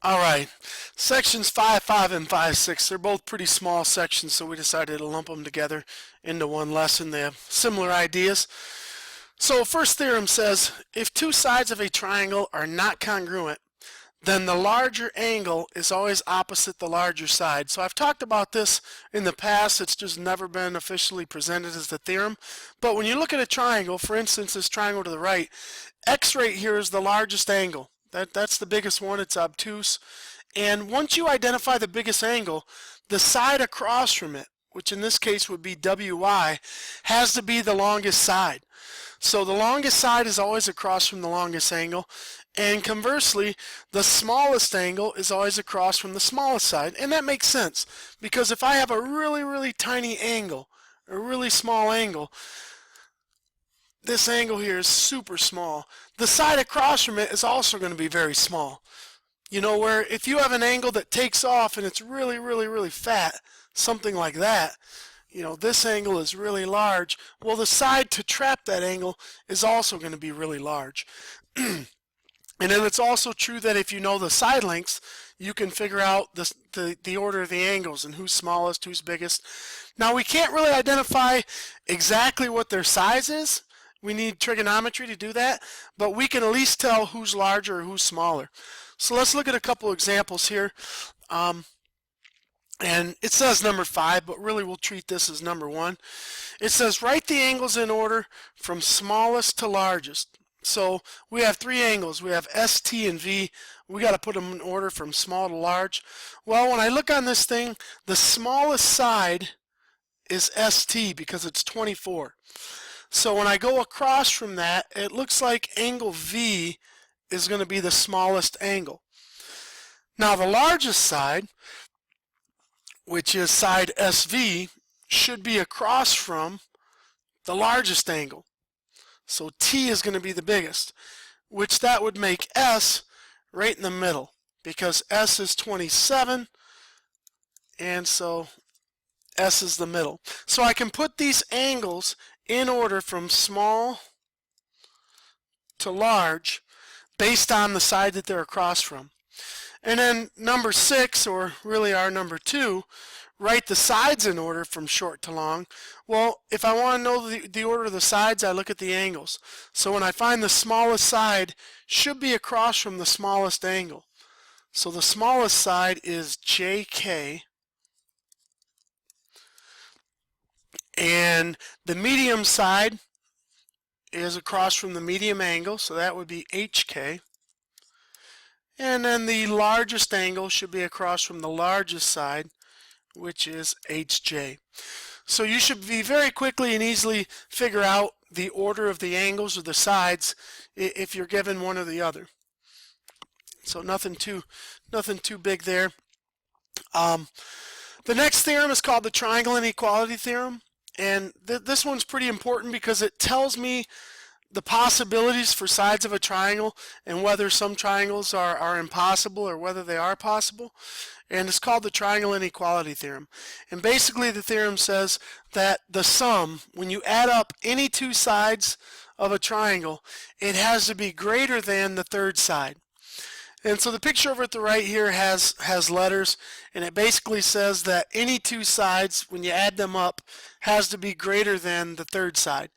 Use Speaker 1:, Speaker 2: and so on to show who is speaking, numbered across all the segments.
Speaker 1: All right, sections 5.5 and 5.6, they're both pretty small sections, so we decided to lump them together into one lesson. They have similar ideas. So first theorem says, if two sides of a triangle are not congruent, then the larger angle is always opposite the larger side. So I've talked about this in the past, it's just never been officially presented as the theorem. But when you look at a triangle, for instance this triangle to the right, X right here is the largest angle. That's the biggest one, it's obtuse. And once you identify the biggest angle, the side across from it, which in this case would be WY, has to be the longest side. So the longest side is always across from the longest angle, and conversely, the smallest angle is always across from the smallest side. And that makes sense, because if I have a really tiny angle, a really small angle, this angle here is super small. The side across from it is also going to be very small. You know, where if you have an angle that takes off and it's really fat, something like that, you know, this angle is really large. Well, the side to trap that angle is also going to be really large. And then it's also true that if you know the side lengths, you can figure out the order of the angles and who's smallest, who's biggest. Now, we can't really identify exactly what their size is. We need trigonometry to do that, but we can at least tell who's larger or who's smaller. So let's look at a couple examples here. And it says number 5, but really we'll treat this as number 1. It says write the angles in order from smallest to largest. So we have 3 angles. We have S, T, and V. We got to put them in order from small to large. Well, when I look on this thing, the smallest side is ST because it's 24. So when I go across from that, it looks like angle V is going to be the smallest angle. Now the largest side, which is side SV, should be across from the largest angle. So T is going to be the biggest, which that would make S right in the middle, because S is 27, and so S is the middle. So I can put these angles in order from small to large based on the side that they're across from. And then number 6, or really our number 2, write the sides in order from short to long. Well, if I want to know the order of the sides, I look at the angles. So when I find the smallest side, should be across from the smallest angle. So the smallest side is JK, and the medium side is across from the medium angle, so that would be HK. And then the largest angle should be across from the largest side, which is HJ. So you should be very quickly and easily figure out the order of the angles or the sides if you're given one or the other. So nothing too big there. The next theorem is called the triangle inequality theorem, and this one's pretty important because it tells me the possibilities for sides of a triangle and whether some triangles are impossible or whether they are possible. And it's called the triangle inequality theorem. And basically the theorem says that the sum, when you add up any two sides of a triangle, it has to be greater than the third side. And so the picture over at the right here has letters, and it basically says that any two sides, when you add them up, has to be greater than the third side.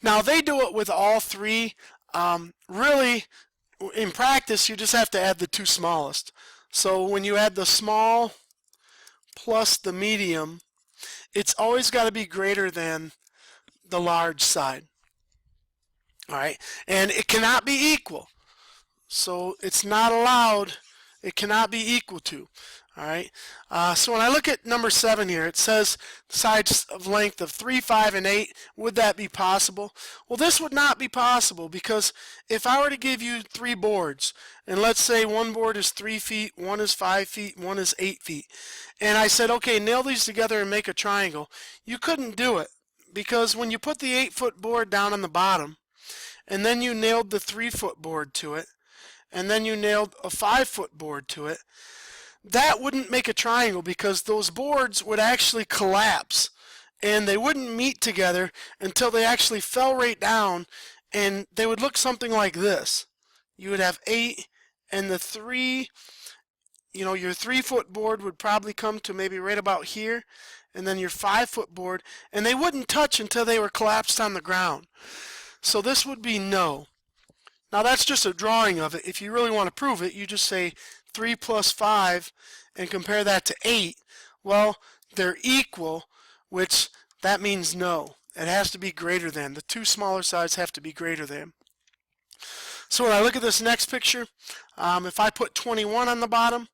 Speaker 1: Now they do it with all 3. Really, in practice, you just have to add the 2 smallest. So when you add the small plus the medium, it's always got to be greater than the large side. All right, and it cannot be equal. So it's not allowed, it cannot be equal to. All right, so when I look at number 7 here, it says sides of length of 3, 5, and 8. Would that be possible? Well, this would not be possible, because if I were to give you 3 boards, and let's say one board is 3 feet, one is 5 feet, one is 8 feet, and I said, okay, nail these together and make a triangle, you couldn't do it, because when you put the 8-foot board down on the bottom, and then you nailed the 3-foot board to it, and then you nailed a 5-foot board to it, that wouldn't make a triangle, because those boards would actually collapse and they wouldn't meet together until they actually fell right down, and they would look something like this. You would have 8 and the 3 you know, your 3-foot board would probably come to maybe right about here, and then your 5-foot board, and they wouldn't touch until they were collapsed on the ground. So this would be no. Now that's just a drawing of it. If you really want to prove it, you just say 3 plus 5 and compare that to 8. Well, they're equal, which that means no. It has to be greater than. The two smaller sides have to be greater than. So when I look at this next picture, if I put 21 on the bottom,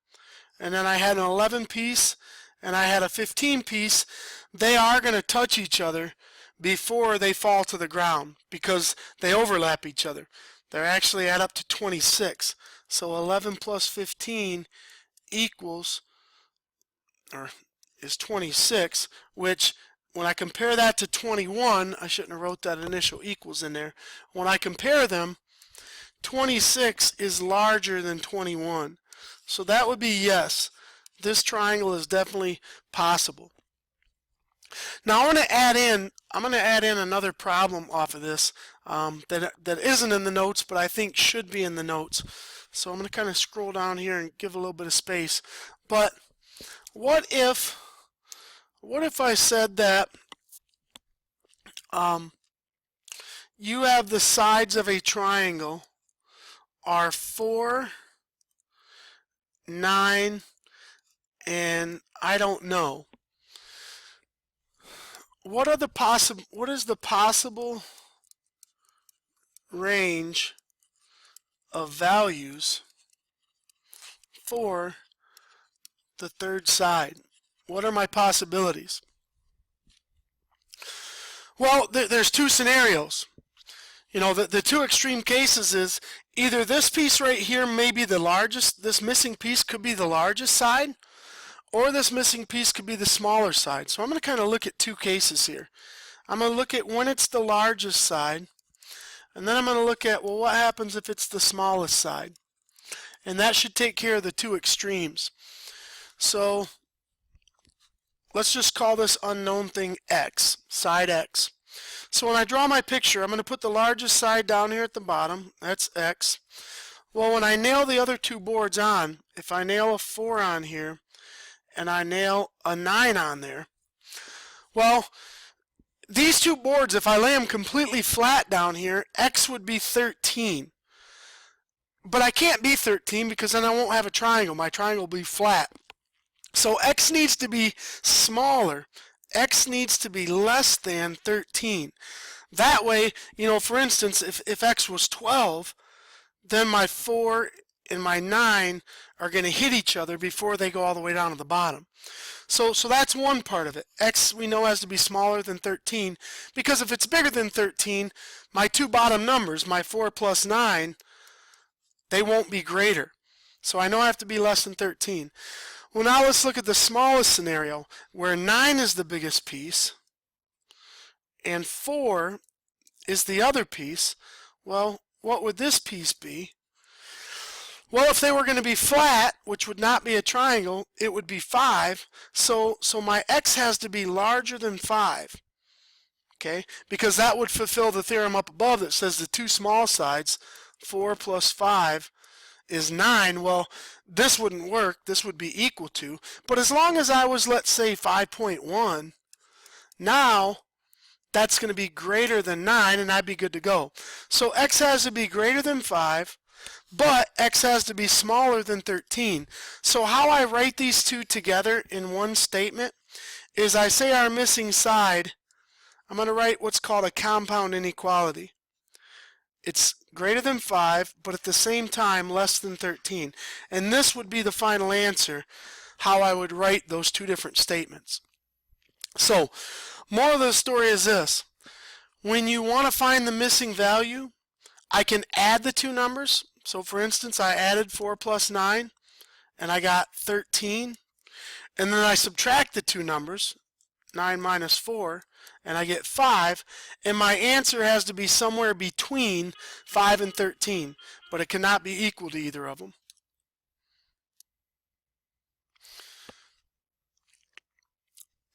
Speaker 1: and then I had an 11 piece, and I had a 15 piece, they are going to touch each other before they fall to the ground because they overlap each other. They're actually add up to 26. So 11 plus 15 equals, or is 26, which when I compare that to 21, I shouldn't have wrote that initial equals in there. When I compare them, 26 is larger than 21. So that would be yes. This triangle is definitely possible. Now I'm going to add in another problem off of this that isn't in the notes, but I think should be in the notes. So I'm going to kind of scroll down here and give a little bit of space. But what if I said that you have the sides of a triangle are 4, 9, and I don't know. What is the possible range of values for the third side? What are my possibilities? Well, there's two scenarios. You know, the two extreme cases is either this piece right here may be the largest, this missing piece could be the largest side, or this missing piece could be the smaller side. So I'm going to kind of look at two cases here. I'm going to look at when it's the largest side, and then I'm going to look at, well, what happens if it's the smallest side? And that should take care of the two extremes. So let's just call this unknown thing X, side X. So when I draw my picture, I'm going to put the largest side down here at the bottom. That's X. Well, when I nail the other two boards on, if I nail a 4 on here, and I nail a 9 on there, well, these two boards, if I lay them completely flat down here, X would be 13. But I can't be 13 because then I won't have a triangle. My triangle will be flat. So X needs to be smaller. X needs to be less than 13. That way, you know, for instance, if X was 12, then my 4 and my 9 are going to hit each other before they go all the way down to the bottom. So that's one part of it. X we know has to be smaller than 13 because if it's bigger than 13, my two bottom numbers, my 4 plus 9, they won't be greater. So I know I have to be less than 13. Well, now let's look at the smallest scenario where 9 is the biggest piece and 4 is the other piece. Well, what would this piece be? Well, if they were going to be flat, which would not be a triangle, it would be 5. So my X has to be larger than 5. Okay? Because that would fulfill the theorem up above that says the two small sides, 4 plus 5, is 9. Well, this wouldn't work. This would be equal to. But as long as I was, let's say, 5.1, now that's going to be greater than 9, and I'd be good to go. So X has to be greater than 5, but X has to be smaller than 13. So how I write these two together in one statement is I say our missing side, I'm going to write what's called a compound inequality. It's greater than 5, but at the same time less than 13. And this would be the final answer, how I would write those two different statements. So, moral of the story is this. When you want to find the missing value, I can add the two numbers. So for instance, I added 4 plus 9, and I got 13. And then I subtract the two numbers, 9 minus 4, and I get 5, and my answer has to be somewhere between 5 and 13, but it cannot be equal to either of them.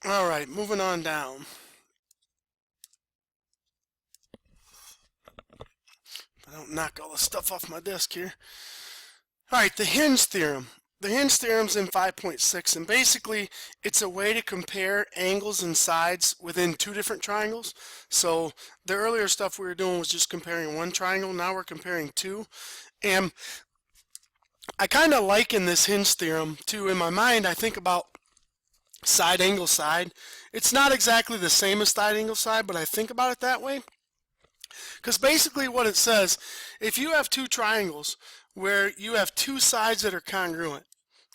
Speaker 1: All right, moving on down. I don't knock all the stuff off my desk here. All right, the Hinge theorem. the Hinge theorem's in 5.6, and basically it's a way to compare angles and sides within two different triangles. So the earlier stuff we were doing was just comparing one triangle. Now we're comparing two. And I kind of liken this Hinge theorem to, in my mind, I think about side angle side. It's not exactly the same as side angle side, but I think about it that way. Because basically what it says, if you have two triangles where you have two sides that are congruent,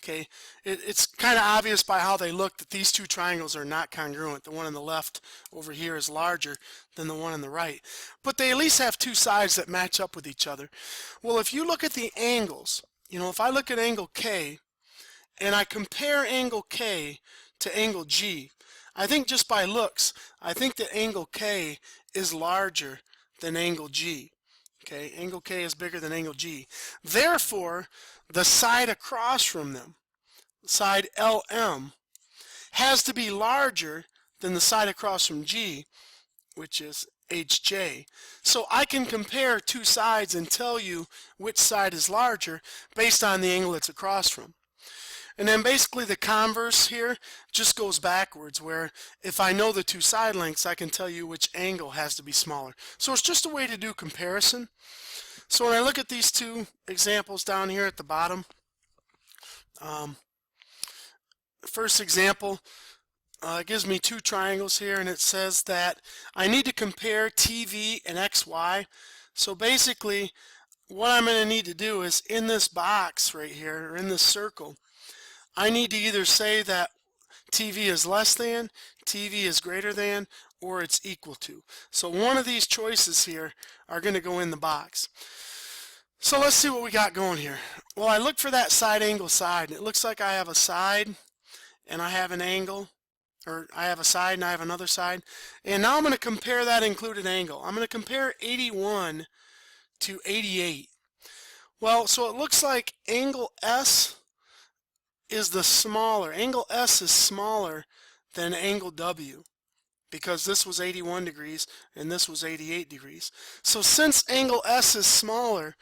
Speaker 1: okay, it's kind of obvious by how they look that these two triangles are not congruent. The one on the left over here is larger than the one on the right. But they at least have two sides that match up with each other. Well, if you look at the angles, if I look at angle K and I compare angle K to angle G, I think just by looks, I think that angle K is larger than angle G. Okay, angle K is bigger than angle G. Therefore, the side across from them, side LM, has to be larger than the side across from G, which is HJ. So I can compare two sides and tell you which side is larger based on the angle it's across from. And then basically the converse here just goes backwards, where if I know the two side lengths, I can tell you which angle has to be smaller. So it's just a way to do comparison. So when I look at these two examples down here at the bottom, first example gives me two triangles here, and it says that I need to compare TV and XY. So basically what I'm going to need to do is, in this box right here, or in this circle, I need to either say that TV is less than, TV is greater than, or it's equal to. So one of these choices here are going to go in the box. So let's see what we got going here. Well, I look for that side angle side, and it looks like I have a side and I have an angle, or I have a side and I have another side. And now I'm going to compare that included angle. I'm going to compare 81 to 88. Well, so it looks like angle S is the smaller. Angle S is smaller than angle W, because this was 81 degrees and this was 88 degrees. So since angle S is smaller,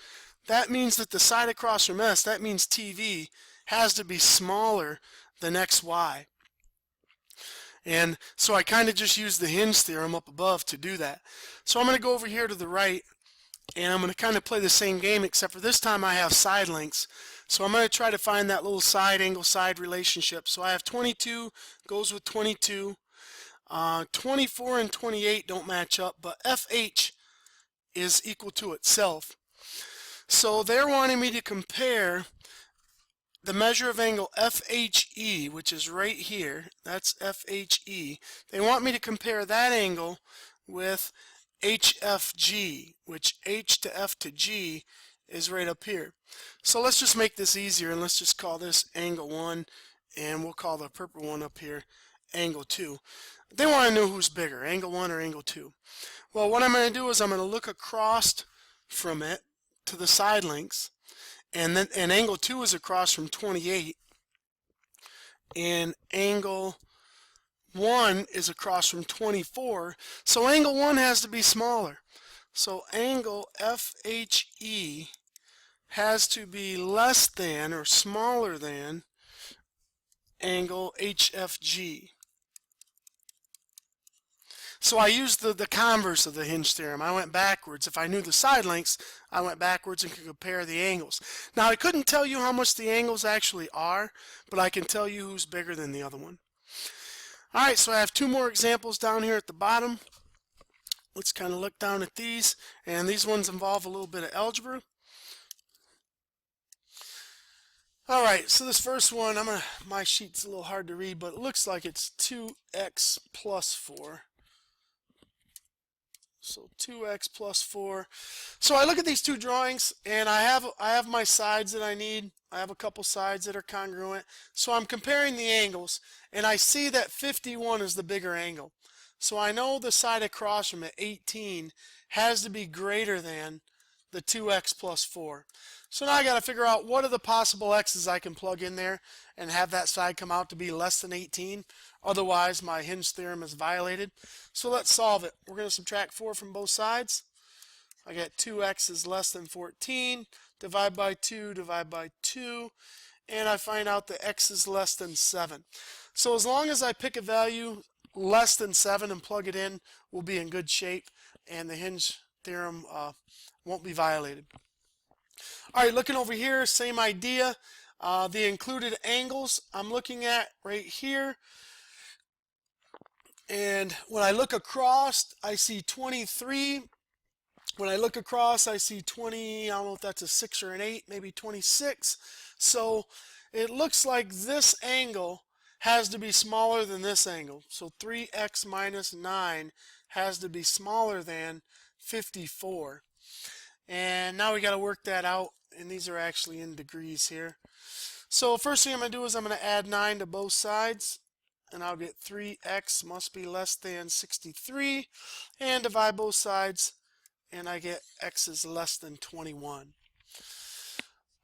Speaker 1: that means that the side across from S, that means TV, has to be smaller than XY. And so I kind of just used the Hinge theorem up above to do that. So I'm going to go over here to the right, and I'm going to kind of play the same game, except for this time I have side lengths. So I'm going to try to find that little side angle side relationship. So I have 22 goes with 22. 24 and 28 don't match up, but FH is equal to itself. So they're wanting me to compare the measure of angle FHE, which is right here. That's FHE. They want me to compare that angle with HFG, which H to F to G is right up here. So let's just make this easier, and let's just call this angle 1, and we'll call the purple one up here angle 2. They want to know who's bigger, angle 1 or angle 2. Well, what I'm going to do is I'm going to look across from it to the side lengths, and angle 2 is across from 28, and angle 1 is across from 24, so angle 1 has to be smaller. So angle FHE has to be less than or smaller than angle HFG. So I used the converse of the Hinge theorem. I went backwards. If I knew the side lengths, I went backwards and could compare the angles. Now I couldn't tell you how much the angles actually are, but I can tell you who's bigger than the other one. Alright, so I have two more examples down here at the bottom. Let's kind of look down at these, and these ones involve a little bit of algebra. Alright, so this first one, my sheet's a little hard to read, but it looks like it's 2x plus 4. So 2x plus 4. So I look at these two drawings, and I have my sides that I need. I have a couple sides that are congruent. So I'm comparing the angles, and I see that 51 is the bigger angle. So I know the side across from it, 18, has to be greater than the 2x plus 4. So now I got to figure out what are the possible x's I can plug in there and have that side come out to be less than 18. Otherwise, my Hinge theorem is violated. So let's solve it. We're going to subtract 4 from both sides. I get 2x is less than 14. Divide by 2, divide by 2. and I find out that x is less than 7. So as long as I pick a value less than 7 and plug it in, we'll be in good shape, and the Hinge theorem won't be violated. All right, looking over here, same idea. The included angles I'm looking at right here. And when I look across, I see 23. When I look across, I see 20. I don't know if that's a 6 or an 8, maybe 26. So it looks like this angle has to be smaller than this angle. So 3x minus 9 has to be smaller than 54. And now we got to work that out, and these are actually in degrees here. So first thing I'm going to do is I'm going to add 9 to both sides, and I'll get 3x must be less than 63, and divide both sides, and I get x is less than 21.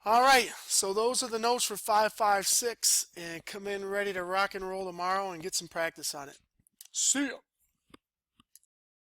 Speaker 1: Alright, so those are the notes for 556, and come in ready to rock and roll tomorrow and get some practice on it. See ya!